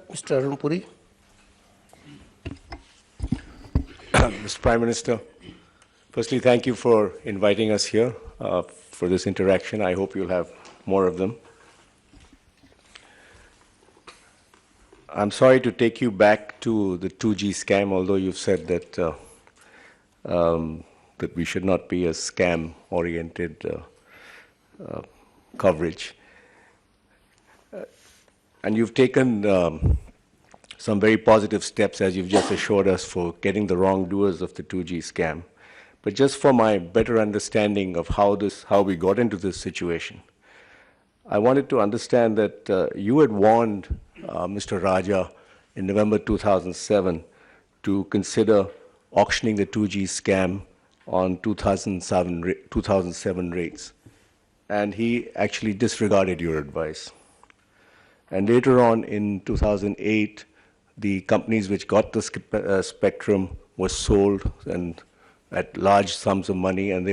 Mr. Aroon Purie. Mr. Prime Minister, firstly, thank you for inviting us here for this interaction. I hope you'll have more of them. I'm sorry to take you back to the 2G scam, although you've said that that we should not be a scam-oriented coverage. And you've taken some very positive steps, as you've just assured us, for getting the wrongdoers of the 2G scam. But just for my better understanding of how we got into this situation, I wanted to understand that you had warned Mr. Raja in November 2007 to consider auctioning the 2G scam on 2007 rates. And he actually disregarded your advice. And later on in 2008, the companies which got the spectrum were sold and at large sums of money, and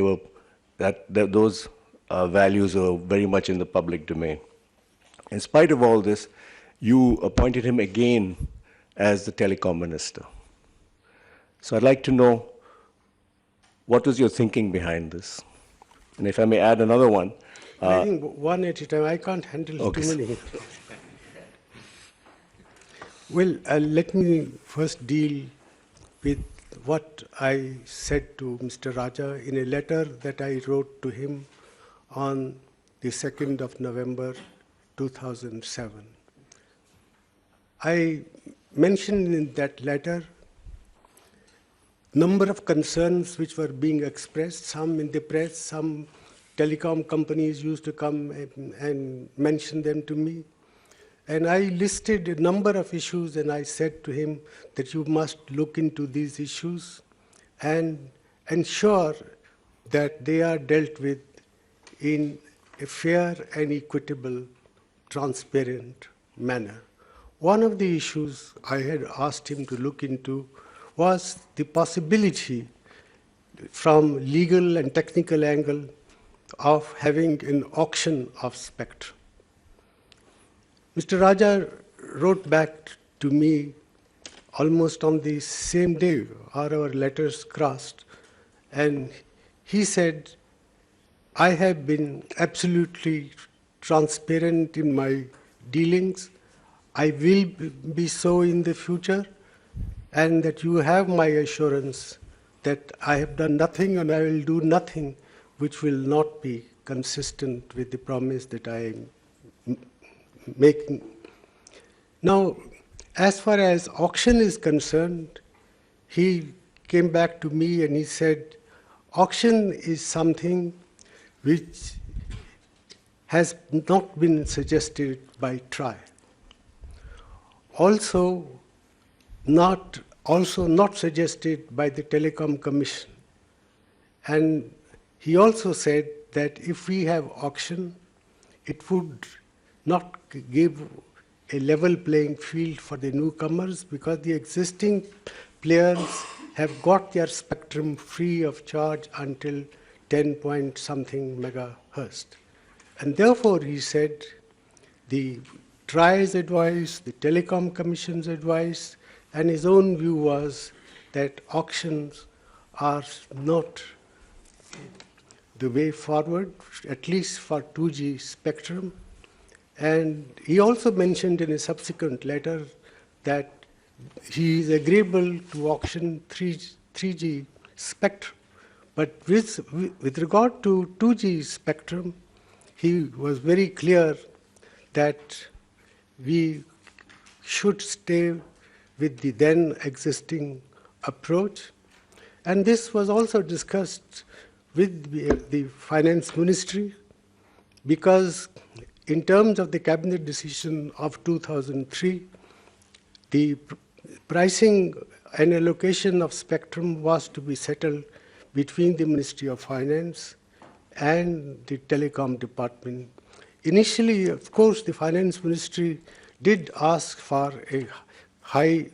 those values are very much in the public domain. In spite of all this, you appointed him again as the telecom minister. So I'd like to know, what was your thinking behind this? And if I may add another one. I think one at a time. I can't handle too many. Well, let me first deal with what I said to Mr. Raja in a letter that I wrote to him on the 2nd of November 2007. I mentioned in that letter number of concerns which were being expressed, some in the press, some telecom companies used to come and mention them to me. And I listed a number of issues, and I said to him that you must look into these issues and ensure that they are dealt with in a fair and equitable, transparent manner. One of the issues I had asked him to look into was the possibility from legal and technical angle of having an auction of spectrum. Mr. Raja wrote back to me almost on the same day, our letters crossed, and he said, I have been absolutely transparent in my dealings. I will be so in the future, and that you have my assurance that I have done nothing and I will do nothing which will not be consistent with the promise that I am making. Now, as far as auction is concerned, he came back to me and he said, auction is something which has not been suggested by TRI. Also not suggested by the Telecom Commission. And he also said that if we have auction, it would not give a level playing field for the newcomers, because the existing players have got their spectrum free of charge until 10 point something megahertz. And therefore, he said, the TRI's advice, the Telecom Commission's advice, and his own view was that auctions are not the way forward, at least for 2G spectrum. And he also mentioned in a subsequent letter that he is agreeable to auction 3G spectrum. But with regard to 2G spectrum, he was very clear that we should stay with the then existing approach. And this was also discussed with the Finance Ministry, because in terms of the Cabinet decision of 2003, the pricing and allocation of spectrum was to be settled between the Ministry of Finance and the Telecom Department. Initially, of course, the Finance Ministry did ask for a high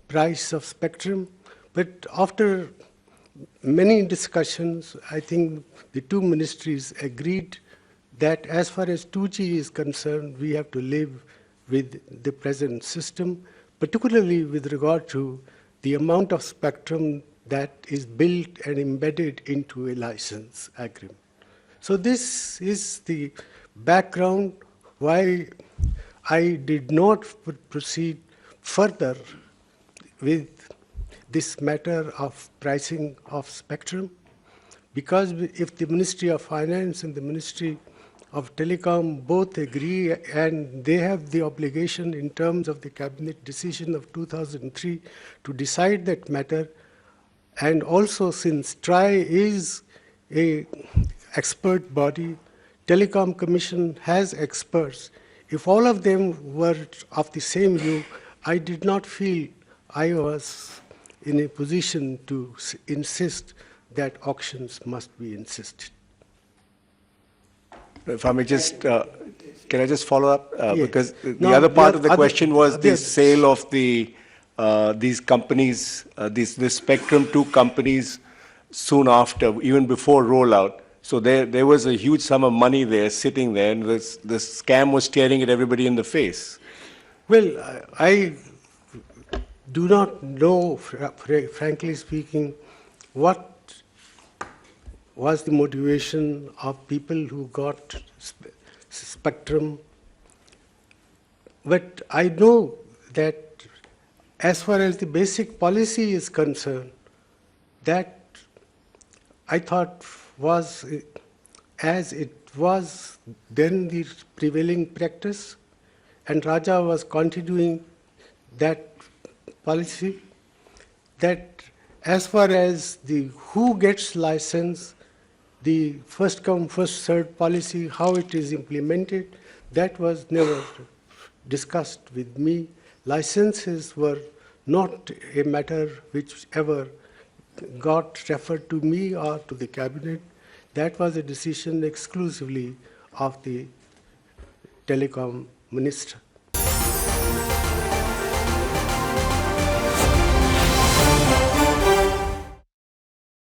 price of spectrum, but after many discussions, I think the two ministries agreed that as far as 2G is concerned, we have to live with the present system, particularly with regard to the amount of spectrum that is built and embedded into a license agreement. So this is the background why I did not proceed further with this matter of pricing of spectrum, because if the Ministry of Finance and the Ministry of Telecom both agree, and they have the obligation in terms of the cabinet decision of 2003 to decide that matter, and also since TRI is a expert body, Telecom Commission has experts. If all of them were of the same view, I did not feel I was in a position to insist that auctions must be insisted. If I may just, can I just follow up? Yes. Because the No, other part the of the other- question was the yes. sale of these companies, this spectrum to companies soon after, even before rollout. So there was a huge sum of money there sitting there, and the scam was staring at everybody in the face. Well, I do not know, frankly speaking, what was the motivation of people who got spectrum. But I know that as far as the basic policy is concerned, that I thought was, as it was then the prevailing practice, and Raja was continuing that policy, that as far as the who gets license, the first come, first served policy, how it is implemented, that was never discussed with me. Licenses were not a matter which ever got referred to me or to the cabinet. That was a decision exclusively of the telecom minister.